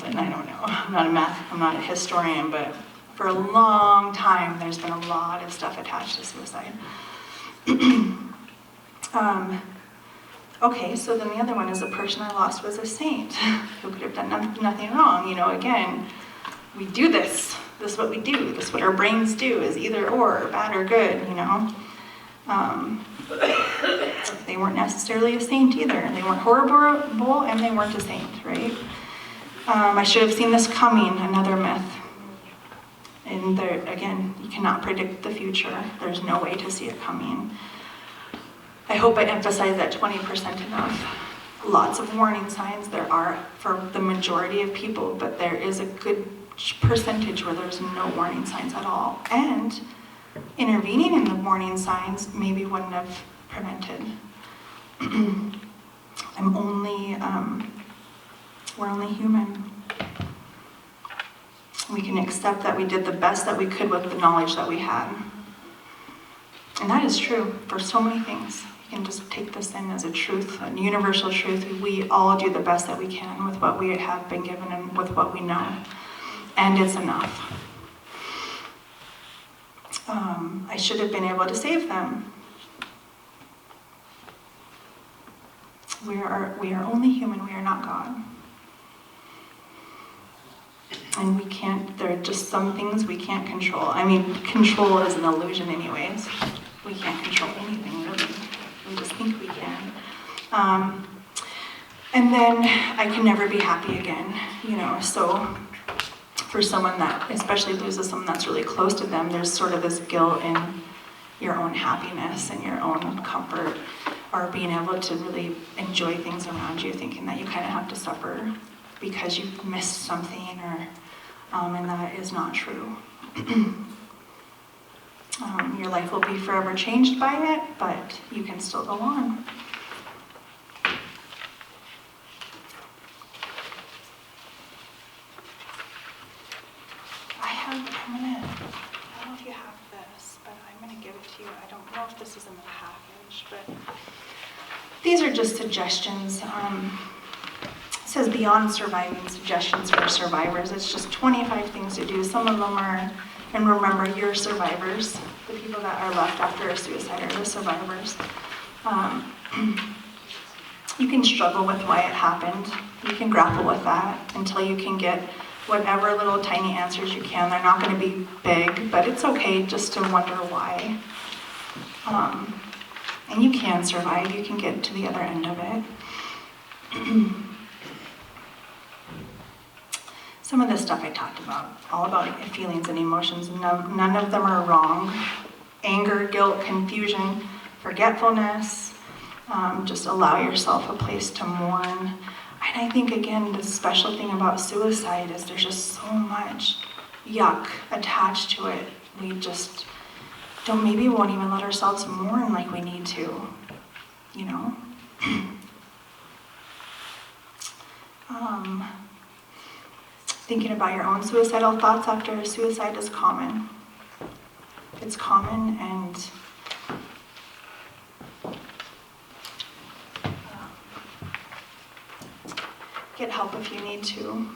and I don't know, I'm not a historian, but for a long time there's been a lot of stuff attached to suicide. Okay, so then the other one is the person I lost was a saint who could have done nothing wrong. Again, we do this. This is what we do. This is what our brains do, is either or, bad or good, They weren't necessarily a saint either. They weren't horrible and they weren't a saint, right? I should have seen this coming, another myth. And there, again, you cannot predict the future. There's no way to see it coming. I hope I emphasize that 20% enough. Lots of warning signs there are for the majority of people, but there is a good percentage where there's no warning signs at all. And intervening in the warning signs maybe wouldn't have prevented. We're only human. We can accept that we did the best that we could with the knowledge that we had. And that is true for so many things. You can just take this in as a truth, a universal truth. We all do the best that we can with what we have been given and with what we know. And it's enough. I should have been able to save them. We are only human, we are not God. And there are just some things we can't control. Control is an illusion anyways. We can't control anything, really. We just think we can. And then I can never be happy again, so for someone that especially loses someone that's really close to them, there's sort of this guilt in your own happiness and your own comfort, or being able to really enjoy things around you, thinking that you kind of have to suffer because you've missed something, and that is not true. Your life will be forever changed by it, but you can still go on. I don't know if you have this, but I'm going to give it to you. I don't know if this is in the package, but these are just suggestions. It says beyond surviving, suggestions for survivors. It's just 25 things to do. Some of them are, and remember, you're survivors. The people that are left after a suicide are the survivors. You can struggle with why it happened. You can grapple with that until you can get whatever little tiny answers you can. They're not going to be big, but it's okay just to wonder why. And you can survive. You can get to the other end of it. Some of the stuff I talked about, all about feelings and emotions, none of them are wrong. Anger, guilt, confusion, forgetfulness. Just allow yourself a place to mourn. And I think, again, the special thing about suicide is there's just so much yuck attached to it. We just maybe won't even let ourselves mourn like we need to, Thinking about your own suicidal thoughts after a suicide is common. It's common, and get help if you need to.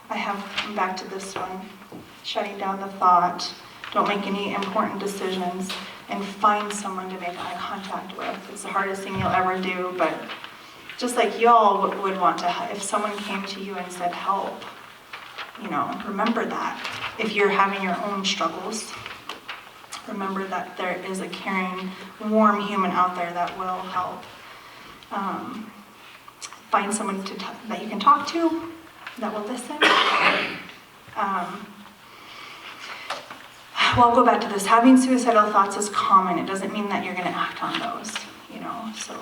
I'm back to this one. Shutting down the thought. Don't make any important decisions, and find someone to make eye contact with. It's the hardest thing you'll ever do, but just like y'all would want to, if someone came to you and said help, remember that. If you're having your own struggles, remember that there is a caring, warm human out there that will help. Find someone that you can talk to, that will listen. Well, I'll go back to this. Having suicidal thoughts is common. It doesn't mean that you're going to act on those, so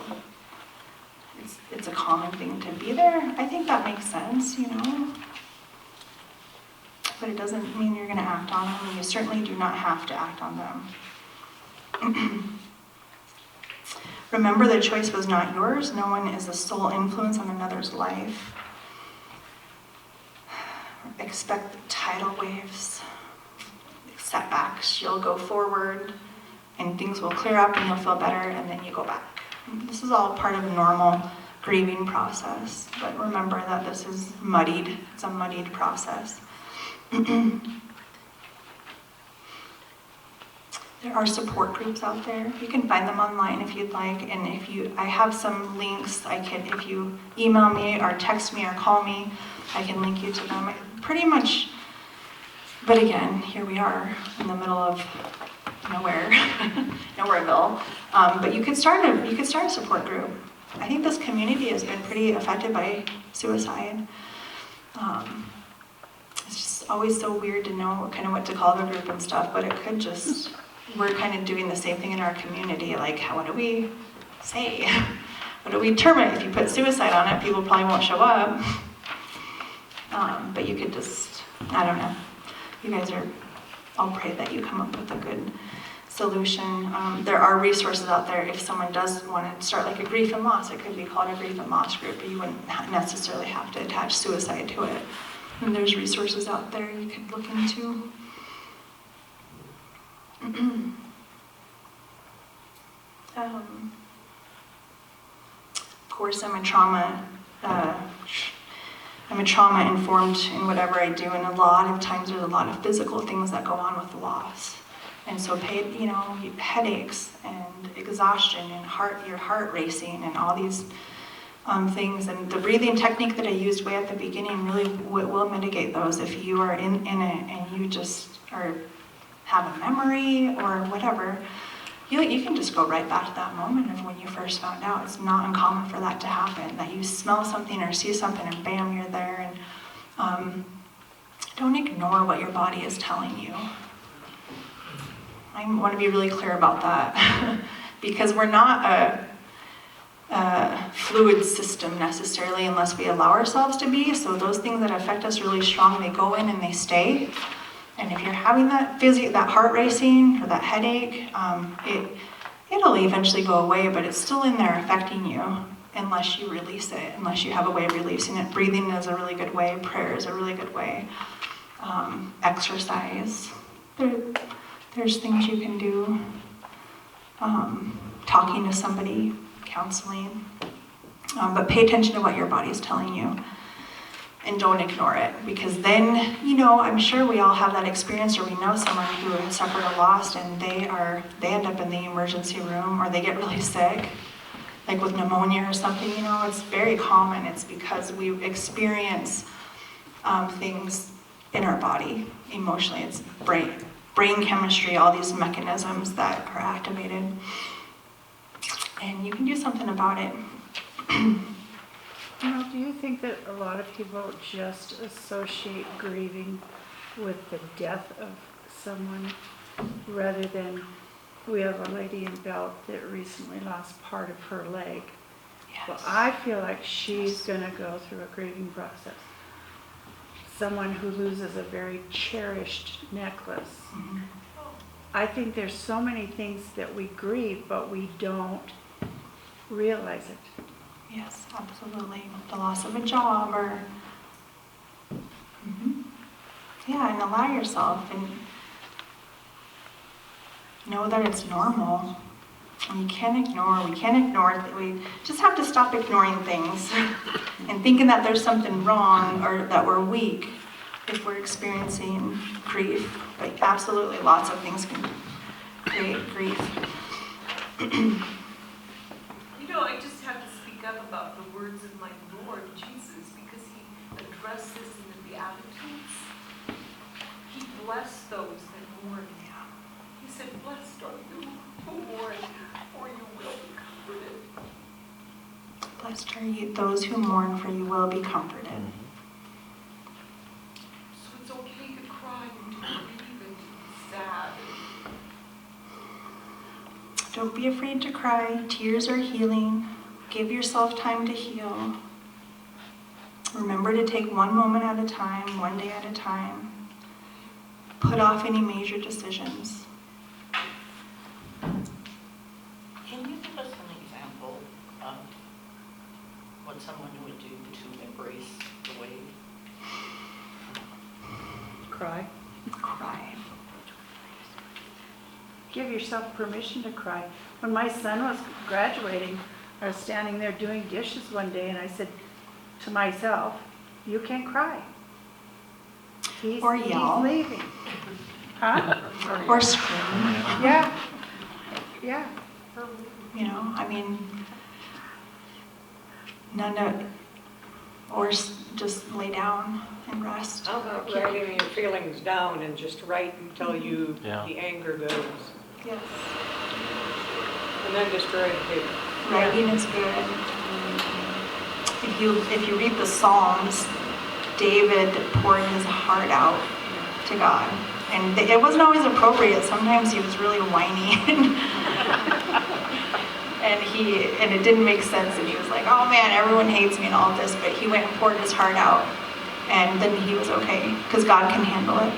it's a common thing to be there. I think that makes sense, but it doesn't mean you're going to act on them, and you certainly do not have to act on them. Remember, the choice was not yours. No one is the sole influence on another's life. Expect tidal waves, setbacks. You'll go forward, and things will clear up, and you'll feel better, and then you go back. This is all part of normal grieving process. But remember that this is muddied. It's a muddied process. There are support groups out there. You can find them online if you'd like. And I have some links. If you email me or text me or call me, I can link you to them. Pretty much, but again, here we are in the middle of nowhere, nowhereville. But you could start a support group. I think this community has been pretty affected by suicide. It's just always so weird to know kind of what to call the group and stuff, but it could just, we're kind of doing the same thing in our community. Like, what do we say? What do we term it? If you put suicide on it, people probably won't show up. But you could just, I don't know. You guys I'll pray that you come up with a good solution. There are resources out there if someone does want to start like a grief and loss. It could be called a grief and loss group, but you wouldn't necessarily have to attach suicide to it. And there's resources out there you could look into. Of course, I'm a trauma-informed in whatever I do, and a lot of times there's a lot of physical things that go on with loss. And so, headaches and exhaustion and your heart racing and all these things. And the breathing technique that I used way at the beginning really will mitigate those if you are in it and you just have a memory or whatever. You can just go right back to that moment of when you first found out. It's not uncommon for that to happen, that you smell something or see something and bam, you're there. And don't ignore what your body is telling you. I want to be really clear about that because we're not a fluid system necessarily unless we allow ourselves to be. So those things that affect us really strong, they go in and they stay. And if you're having that heart racing or that headache, it'll eventually go away, but it's still in there affecting you unless you release it, unless you have a way of releasing it. Breathing is a really good way. Prayer is a really good way. Exercise. There's things you can do. Talking to somebody, counseling. But pay attention to what your body's telling you. And don't ignore it, because then, I'm sure we all have that experience, or we know someone who has suffered a loss and they end up in the emergency room, or they get really sick, like with pneumonia or something. It's very common. It's because we experience things in our body emotionally. It's brain chemistry, all these mechanisms that are activated, and you can do something about it. Do you think that a lot of people just associate grieving with the death of someone rather than, we have a lady in Belt that recently lost part of her leg. Yes. Well, I feel like she's going to go through a grieving process. Someone who loses a very cherished necklace. Mm-hmm. I think there's so many things that we grieve, but we don't realize it. Yes, absolutely. The loss of a job or... Yeah, and allow yourself and know that it's normal. And we can't ignore we just have to stop ignoring things and thinking that there's something wrong or that we're weak if we're experiencing grief. But absolutely, lots of things can create grief. I just have to speak up about the words of my Lord Jesus, because he addressed this in the Beatitudes. He blessed those that mourn. He said, "Blessed are you who mourn, for you will be comforted." Blessed are you, those who mourn, for you will be comforted. So it's okay to cry and to grieve and to be sad. Don't be afraid to cry. Tears are healing. Give yourself time to heal. Remember to take one moment at a time, one day at a time. Put off any major decisions. Can you give us an example of what someone would do to embrace the wave? Cry. Cry. Give yourself permission to cry. When my son was graduating, I was standing there doing dishes one day and I said to myself, you can cry. Or yell. He's leaving. Huh? Or scream, Yeah. Yeah. you know, I mean, none of, or just lay down and rest. How about writing your feelings down and just write until you, Yeah. the anger goes, Yes. and then destroy the paper. Writing is good. If you read the Psalms, David poured his heart out to God. And it wasn't always appropriate. Sometimes he was really whiny. and it didn't make sense. And he was like, oh man, everyone hates me and all this. But he went and poured his heart out. And then he was okay. Because God can handle it.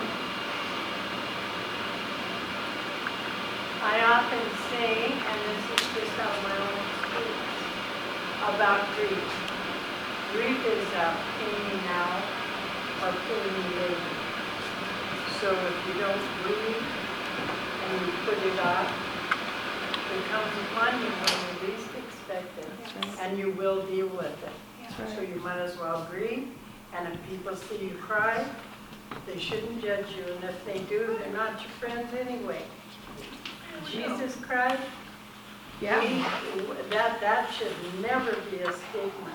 I often say, and this is just out of my own experience, about grief. Grief is a pain me now or pain me later. So if you don't grieve and you put it off, it comes upon you when you least expect it, and you will deal with it. So you might as well grieve, and if people see you cry, they shouldn't judge you, and if they do, they're not your friends anyway. Jesus cried. Yeah. That should never be a stigma.